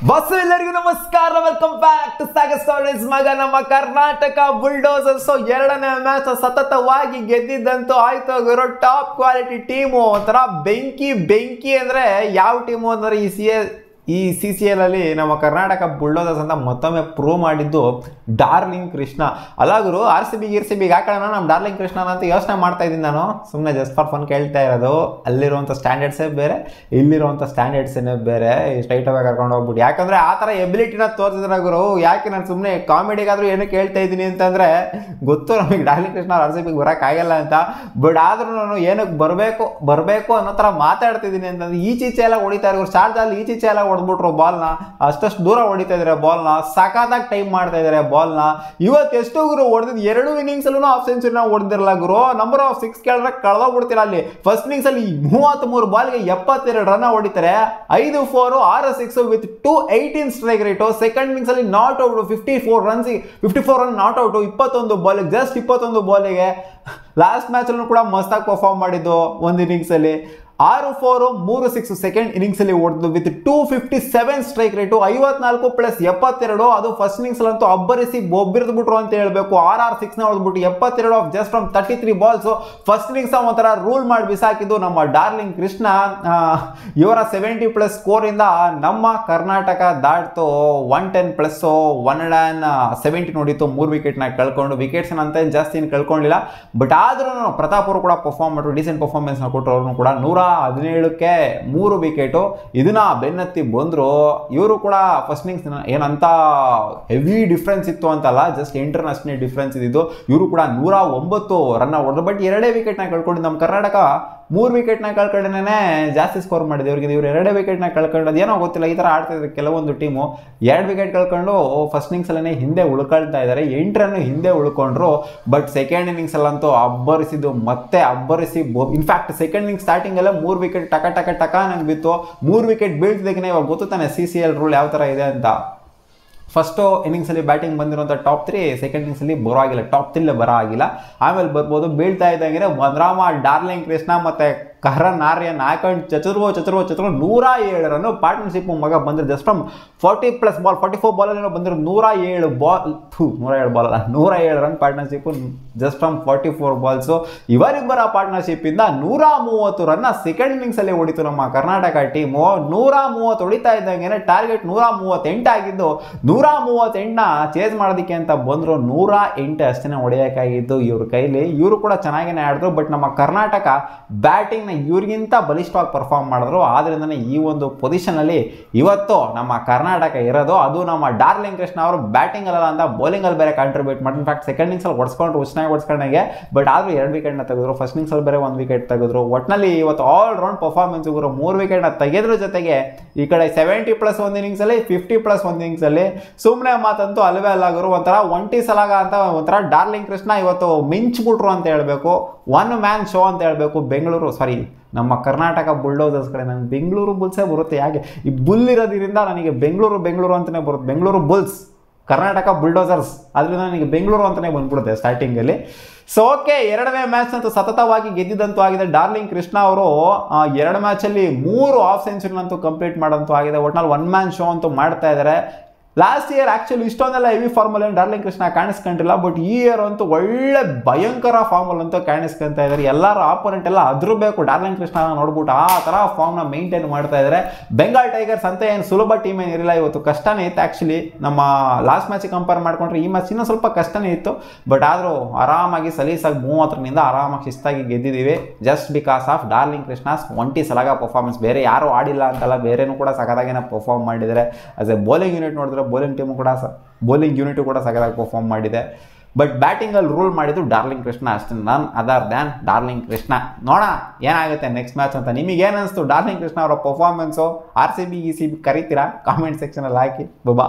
Bus ಎಲ್ಲರಿಗೂ ನಮಸ್ಕಾರ, welcome back to Sagar stories. ಮಗ ನಮ್ಮ ಕರ್ನಾಟಕ ಬುಲ್ಡೋಸರ್ಸ್ ಎರಡನೇ ಮ್ಯಾಚ್ ಸತತವಾಗಿ ಗೆದ್ದಿದ್ದಂತೂ ಆಯ್ತು ಗುರು. ಟಾಪ್ ಕ್ವಾಲಿಟಿ ಟೀಮು, ಒಂಥರ ಬೆಂಕಿ ಅಂದ್ರೆ ಯಾವ ಟೀಮು ಅಂದ್ರೆ ಈ CCL ಅಲ್ಲಿ ನಮ್ಮ ಕರ್ನಾಟಕ ಬುಲ್ಡೋಸರ್ಸ್ ಅಂತ ಮತ್ತೊಮ್ಮೆ ಪ್ರೂವ್ ಮಾಡಿದ್ದು ಡಾರ್ಲಿಂಗ್ ಕೃಷ್ಣ. ಅಲ್ಲ ಗುರು, RCB ಹಾಕೋಣ ನಮ್ಮ ಡಾರ್ಲಿಂಗ್ ಕೃಷ್ಣ ಅಂತ ಯೋಚನೆ ಮಾಡ್ತಾ ಇದ್ದೀನಿ ನಾನು. ಸುಮ್ಮನೆ ಜಸ್ಟ್ ಫಾರ್ ಫನ್ ಕೇಳ್ತಾ ಇರೋದು. ಅಲ್ಲಿರುವಂಥ ಸ್ಟ್ಯಾಂಡರ್ಡ್ಸೇ ಬೇರೆ, ಇಲ್ಲಿರುವಂಥ ಸ್ಟ್ಯಾಂಡರ್ಡ್ಸೇ ಬೇರೆ. ಸ್ಟ್ರೈಟ್ ಅವೇ ಕರ್ಕೊಂಡು ಹೋಗ್ಬಿಟ್ಟು, ಯಾಕಂದರೆ ಆ ಥರ ಎಬಿಲಿಟಿನ ತೋರಿಸಿದ್ರೆ ಗುರು. ಯಾಕೆ ನಾನು ಸುಮ್ಮನೆ ಕಾಮಿಡಿಗಾದರೂ ಏನೋ ಕೇಳ್ತಾ ಇದ್ದೀನಿ ಅಂತಂದರೆ ಗೊತ್ತು ನಮಗೆ ಡಾರ್ಲಿಂಗ್ ಕೃಷ್ಣ RCB ಬರೋಕ್ಕಾಗಲ್ಲ ಅಂತ. ಬಟ್ ಆದ್ರೂ ನಾನು ಏನಕ್ಕೆ ಬರಬೇಕು ಅನ್ನೋ ಥರ ಮಾತಾಡ್ತಿದ್ದೀನಿ ಅಂತಂದ್ರೆ ಈಚೀಚೆ ಎಲ್ಲ ಹೊಡಿತಾ ಇರೋ ಶಾರ್ಜಲ್ಲಿ ಈಚೀಚೆ ಎಲ್ಲ ಹೊಡೆದ್ಬಿಟ್ರು ಬಾಲ್ನ. ಅಷ್ಟಷ್ಟು ದೂರ ಹೊಡಿತಾ ಇದ್ದಾರೆ ಬಾಲ್ನ, ಸಖತ್ತಾಗಿ ಟೈಮ್ ಮಾಡ್ತಾ ಇದ್ದಾರೆ ಬಾಲ್ನ. ಇವತ್ತು ಎಷ್ಟು ಗುರು ಹೊಡೆದಿದ್ದು, 2 ಇನ್ನಿಂಗ್ಸ್ ಅಲ್ಲೂ ಹಾಫ್ ಸೆಂಚುರಿನ ಹೊಡೆದಿರಲ್ಲ ಗುರು. ನಂಬರ್ ಆಫ್ 6 ಕೇಳಿದ್ರೆ ಕಳೆದೋಗ್ಬಿಡ್ತೀರ ಅಲ್ಲಿ. ಫಸ್ಟ್ ಇನ್ನಿಂಗ್ಸ್ ಅಲ್ಲಿ 33 ಬಾಲ್ಗೆ 72 ರನ್ ಹೊಡಿತಾರೆ, 5 4 6 6 with 218 strike rate. Second innings ಅಲ್ಲಿ not out 54 run not out, 21 ಬಾಲಿಗೆ, ಜಸ್ಟ್ 21 ಬಾಲಿಗೆ. ಲಾಸ್ಟ್ ಮ್ಯಾಚ್ ಅಲ್ಲೂ ಕೂಡ ಮಸ್ತಾಗಿ ಪರ್ಫಾರ್ಮ್ ಮಾಡಿದ್ದು ಒಂದು ಇನ್ನಿಂಗ್ಸ್ ಅಲ್ಲಿ. 6 4 3 6 ಸೆಕೆಂಡ್ ಇನ್ನಿಂಗ್ಸ್ ಅಲ್ಲಿ ಹೊಡೆದು ವಿತ್ 257 ಸ್ಟ್ರೈಕ್ ರೇಟು, 54 + 72. ಅದು ಫಸ್ಟ್ ಇನ್ನಿಂಗ್ಸ್ ಅಲ್ಲಂತೂ ಅಬ್ಬರಿಸಿ ಬೊಬ್ಬಿರಿದು ಬಿಟ್ರು ಅಂತ ಹೇಳ್ಬೇಕು. 6 ನ ಹೊಡೆದ್ಬಿಟ್ಟು 72 of just from 33 balls. First innings ಒಂಥರ ರೂಲ್ ಮಾಡಿ ಬಿಸಾಕಿದ್ದು ನಮ್ಮ ಡಾರ್ಲಿಂಗ್ ಕೃಷ್ಣ. ಇವರ 70+ ಸ್ಕೋರ್ ಇಂದ ನಮ್ಮ ಕರ್ನಾಟಕ ದಾಟ್ತು 110 + 170 ನೋಡಿತ್ತು. 3 ವಿಕೆಟ್ನ ಕಳ್ಕೊಂಡು, ವಿಕೆಟ್ಸ್ ಅಂತ ಜಾಸ್ತಿ ಏನು ಕಳ್ಕೊಂಡಿಲ್ಲ. ಬಟ್ ಆದ್ರೂ ಪ್ರತಾಪ್ ಅವರು ಕೂಡ ಪರ್ಫಾರ್ಮ್ ಮಾಡಿದ್ರು, ಡೀಸೆಂಟ್ ಪರ್ಫಾರ್ಮೆನ್ಸ್ ಕೊಟ್ಟರು. ಅವ್ರನ್ನು ಕೂಡ 117ಕ್ಕೆ 3 ವಿಕೆಟು. ಇದನ್ನ ಬೆನ್ನತ್ತಿ ಬಂದ್ರು. ಇವರು ಕೂಡ ಫಸ್ಟ್ ಇನ್ನಿಂಗ್ಸ್ ಏನಂತ ಹೆವಿ ಡಿಫ್ರೆನ್ಸ್ ಇತ್ತು ಅಂತಲ್ಲ, ಜಸ್ಟ್ 8 ರನ್ ಅಷ್ಟೇ ಡಿಫ್ರೆನ್ಸ್ ಇದ್ದಿದ್ದು. ಇವರು ಕೂಡ 109 ರನ್ ಹೊಡೆದ್ರು. ಬಟ್ 2 ವಿಕೆಟ್ನ ಕಳ್ಕೊಂಡಿದ್ದು ನಮ್ಮ ಕರ್ನಾಟಕ. 3 ವಿಕೆಟ್ನ ಕಳ್ಕೊಂಡೇ ಜಾಸ್ತಿ ಸ್ಕೋರ್ ಮಾಡಿದೆ ಇವ್ರಿಗೆ. ಇವ್ರು 2 ವಿಕೆಟ್ನ ಕಳ್ಕೊಂಡದ್ದು ಏನೋ ಗೊತ್ತಿಲ್ಲ, ಈ ಥರ ಆಡ್ತಿದ್ರು ಕೆಲವೊಂದು ಟೀಮು. 2 ವಿಕೆಟ್ ಕಳ್ಕೊಂಡು ಫಸ್ಟ್ ಇನ್ನಿಂಗ್ಸ್ ಅಲ್ಲೇ ಹಿಂದೆ ಉಳ್ಕೊಳ್ತಾ ಇದ್ದಾರೆ. 8 ರನ್ ಹಿಂದೆ ಉಳ್ಕೊಂಡ್ರು. ಬಟ್ ಸೆಕೆಂಡ್ ಇನ್ನಿಂಗ್ಸ್ ಅಲ್ಲಂತೂ ಅಬ್ಬರಿಸಿದ್ದು, ಮತ್ತೆ ಅಬ್ಬರಿಸಿ. ಇನ್ಫ್ಯಾಕ್ಟ್ ಸೆಕೆಂಡ್ ಇನ್ನಿಂಗ್ಸ್ ಸ್ಟಾರ್ಟಿಂಗ್ ಎಲ್ಲ 3 ವಿಕೆಟ್ ಟಕ ನಂಗೆ ಬಿತ್ತು. 3 ವಿಕೆಟ್ ಬೀಳ್ತಿದ್ದಕ್ಕೆ ಇವಾಗ ಗೊತ್ತು ತಾನೆ CCL ರೂಲ್ ಯಾವ ಥರ ಇದೆ ಅಂತ. ಫಸ್ಟು ಇನ್ನಿಂಗ್ಸಲ್ಲಿ ಬ್ಯಾಟಿಂಗ್ ಬಂದಿರುವಂಥ ಟಾಪ್ 3, ಸೆಕೆಂಡ್ ಇನ್ನಿಂಗ್ಸಲ್ಲಿ ಬರೋ ಆಗಿಲ್ಲ, ಟಾಪ್ 3 ಬರೋ ಆಗಿಲ್ಲ. ಆಮೇಲೆ ಬರ್ಬೋದು. ಬೀಳ್ತಾ ಇದ್ದಂಗೆ ಬಂದ್ರಾಮ ಡಾರ್ಲಿಂಗ್ ಕೃಷ್ಣ ಮತ್ತು ಕರಣ್ ಆರ್ಯನ್ ಹಾಕೊಂಡು ಚತುರ್ವ 107 ರನ್ನು ಪಾರ್ಟ್ನರ್ಶಿಪ್ ಮಗ ಬಂದ್ರೆ. ಜಸ್ಟ್ ಫ್ರಮ್ 40+ ಬಾಲ್, 44 ಬಾಲಲ್ಲಿ ಬಂದಿರೋ 107 run partnership just from 44 balls. ಇವರಿಬ್ಬರ ಪಾರ್ಟ್ನರ್ಶಿಪ್ಪಿಂದ 130 ರನ್ನ ಸೆಕೆಂಡ್ ಇನ್ನಿಂಗ್ಸಲ್ಲಿ ಹೊಡಿತು ನಮ್ಮ ಕರ್ನಾಟಕ ಟೀಮು. 130 ಹೊಡಿತಾ ಇದ್ದಂಗೆ ಟಾರ್ಗೆಟ್ 138 ಆಗಿದ್ದು, 138ನ ಚೇಸ್ ಮಾಡೋದಕ್ಕೆ ಅಂತ ಬಂದರು. 108 ಅಷ್ಟೇ ಹೊಡೆಯೋಕ್ಕಾಗಿದ್ದು ಇವ್ರ ಕೈಲಿ. ಇವರು ಕೂಡ ಚೆನ್ನಾಗೇ ಆಡಿದ್ರು. ಬಟ್ ನಮ್ಮ ಕರ್ನಾಟಕ ಬ್ಯಾಟಿಂಗ್ನ ಇವ್ರಿಗಿಂತ ಬಲಿಷ್ಠವಾಗಿ ಪರ್ಫಾರ್ಮ್ ಮಾಡಿದ್ರು. ಆದ್ರಿಂದನೇ ಈ ಒಂದು ಪೊಸಿಷನಲ್ಲಿ ಇವತ್ತು ನಮ್ಮ ಕರ್ನಾಟಕ ಇರೋದು. ಅದು ನಮ್ಮ ಡಾರ್ಲಿಂಗ್ ಕೃಷ್ಣ ಅವರು ಬ್ಯಾಟಿಂಗ್ ಅಲ್ಲ ಅಂತ ಬೌಲಿಂಗಲ್ಲಿ ಬೇರೆ ಕಾಂಟ್ರಿಬ್ಯೂಟ್ ಮಾಡಿ. ಇನ್ಫ್ಯಾಕ್ಟ್ ಸೆಕೆಂಡ್ ಇನ್ನಿಂಗ್ಸಲ್ಲಿ ಹೊಡ್ಸ್ಕೊಂಡಂಗೆ. ಬಟ್ ಆದರೂ 2 ವಿಕೆಟ್ನ ತೆಗೆದ್ರು. ಫಸ್ಟ್ ಇನ್ನಿಂಗ್ಸಲ್ಲಿ ಬೇರೆ 1 ವಿಕೆಟ್ ತೆಗೆದ್ರು. ಒಟ್ಟಿನಲ್ಲಿ ಇವತ್ತು ಆಲ್ ರೌಂಡ್ ಪರ್ಫಾರ್ಮೆನ್ಸ್ ಇವರು 3 ವಿಕೆಟ್ನ ತೆಗೆದ್ರ ಜೊತೆಗೆ ಈ ಕಡೆ 70+ 1 ಇನ್ನಿಂಗ್ಸಲ್ಲಿ, 50+ 1 ಇನ್ನಿಂಗ್ಸಲ್ಲಿ. ಸುಮ್ಮನೆ ಮಾತಂತೂ ಅಲ್ವೇ ಅಲ್ಲ ಗುರು. ಒಂಥರ ಒಂಟಿ ಸಲಾಗ ಅಂತ ಒಂಥರ ಡಾರ್ಲಿಂಗ್ ಕೃಷ್ಣ ಇವತ್ತು ಮಿಂಚ್ಬಿಟ್ರು ಅಂತ ಹೇಳ್ಬೇಕು. 1 ಮ್ಯಾನ್ ಶೋ ಅಂತ ಹೇಳ್ಬೇಕು. ನಮ್ಮ ಕರ್ನಾಟಕ ಬುಲ್ಡೋಸರ್ಸ್ ಕಡೆ ನನಗೆ ಬೆಂಗಳೂರು ಬುಲ್ಸೇ ಬರುತ್ತೆ. ಯಾಕೆ ಈ ಬುಲ್ ಇರೋದ್ರಿಂದ ನನಗೆ ಬೆಂಗಳೂರು ಅಂತಲೇ ಬರುತ್ತೆ. ಬೆಂಗಳೂರು ಬುಲ್ಸ್, ಕರ್ನಾಟಕ ಬುಲ್ಡೋಸರ್ಸ್, ಅದರಿಂದ ನನಗೆ ಬೆಂಗಳೂರು ಅಂತಲೇ ಬಂದ್ಬಿಡುತ್ತೆ ಸ್ಟಾರ್ಟಿಂಗಲ್ಲಿ. ಸೊ ಓಕೆ, 2ನೇ ಮ್ಯಾಚ್ ಅಂತೂ ಸತತವಾಗಿ ಗೆದ್ದಿದ್ದಂತೂ ಆಗಿದೆ. ಡಾರ್ಲಿಂಗ್ ಕೃಷ್ಣ ಅವರು 2 ಮ್ಯಾಚಲ್ಲಿ 3 ಹಾಫ್ ಸೆಂಚುರಿನಂತೂ ಕಂಪ್ಲೀಟ್ ಮಾಡೋಂತೂ ಆಗಿದೆ. ಒಟ್ನಲ್ಲಿ 1 ಮ್ಯಾನ್ ಶೋ ಅಂತೂ ಮಾಡ್ತಾ ಇದ್ದಾರೆ. ಲಾಸ್ಟ್ ಇಯರ್ ಆ್ಯಕ್ಚುಲಿ ಇಷ್ಟೊಂದೆಲ್ಲ ಹೆವಿ ಫಾರ್ಮಲ್ಲಿ ಡಾರ್ಲಿಂಗ್ ಕೃಷ್ಣ ಕಾಣಿಸ್ಕೊಂಡಿಲ್ಲ. ಬಟ್ ಈ ಇಯರ್ ಅಂತೂ ಒಳ್ಳೆ ಭಯಂಕರ ಫಾರ್ಮಲ್ಲಿ ಅಂತೂ ಕಾಣಿಸ್ಕೊತಾ ಇದ್ದಾರೆ. ಎಲ್ಲರೂ ಆಪೋನೆಂಟ್ ಎಲ್ಲ ಅದ್ರಬೇಕು ಡಾರ್ಲಿಂಗ್ ಕೃಷ್ಣ ನೋಡ್ಬಿಟ್ಟು ಆ ಥರ ಫಾರ್ಮ್ನ ಮೇಂಟೈನ್ ಮಾಡ್ತಾ ಇದ್ದಾರೆ. ಬೆಂಗಾಲ್ ಟೈಗರ್ಸ್ ಅಂತ ಏನು ಸುಲಭ ಟೀಮ್ ಏನಿರಲಿಲ್ಲ. ಇವತ್ತು ಕಷ್ಟನೇ ಇತ್ತು ಆ್ಯಕ್ಚುಲಿ. ನಮ್ಮ ಲಾಸ್ಟ್ ಮ್ಯಾಚಿಗೆ ಕಂಪೇರ್ ಮಾಡ್ಕೊಂಡ್ರೆ ಈ ಮ್ಯಾಚ್ ಇನ್ನೂ ಸ್ವಲ್ಪ ಕಷ್ಟನೇ ಇತ್ತು. ಬಟ್ ಆದರೂ ಆರಾಮಾಗಿ ಸಲೀಸಾಗಿ 30 ರನ್ನಿಂದ ಆರಾಮಾಗಿ ಶಿಸ್ತಾಗಿ ಗೆದ್ದಿದ್ದೀವಿ. Just because of Darling Krishna's ಒಂಟಿ ಸಲಾಗ ಪರ್ಫಾರ್ಮೆನ್ಸ್. ಬೇರೆ ಯಾರೂ ಆಡಿಲ್ಲ ಅಂತಲ್ಲ, ಬೇರೆನೂ ಕೂಡ ಸಖತ್ತಾಗೇನೆ ಪರ್ಫಾರ್ಮ್ ಮಾಡಿದ್ದಾರೆ. ಆಸ್ ಎ ಬೌಲಿಂಗ್ ಯೂನಿಟ್ ನೋಡಿದ್ರೆ ಬೌಲಿಂಗ್ ಯೂನಿಟು ಕೂಡ ಸಖತ್ತಾಗಿ ಪರ್ಫಾರ್ಮ್ ಮಾಡಿದೆ. ಬಟ್ ಬ್ಯಾಟಿಂಗಲ್ಲಿ ರೂಲ್ ಮಾಡಿದ್ದು ಡಾರ್ಲಿಂಗ್ ಕೃಷ್ಣ ಅಷ್ಟೇ, ನನ್ ಅದರ್ ದ್ಯಾನ್ ಡಾರ್ಲಿಂಗ್ ಕೃಷ್ಣ. ನೋಡೋಣ ಏನಾಗುತ್ತೆ ನೆಕ್ಸ್ಟ್ ಮ್ಯಾಚ್ ಅಂತ. ನಿಮಗೇನು ಅನಿಸ್ತು ಡಾರ್ಲಿಂಗ್ ಕೃಷ್ಣ ಅವರ ಪರ್ಫಾರ್ಮೆನ್ಸು? RCB ಕರಿತೀರಾ? ಕಾಮೆಂಟ್ ಸೆಕ್ಷನಲ್ಲಿ ಹಾಕಿ. ಬಬಾ.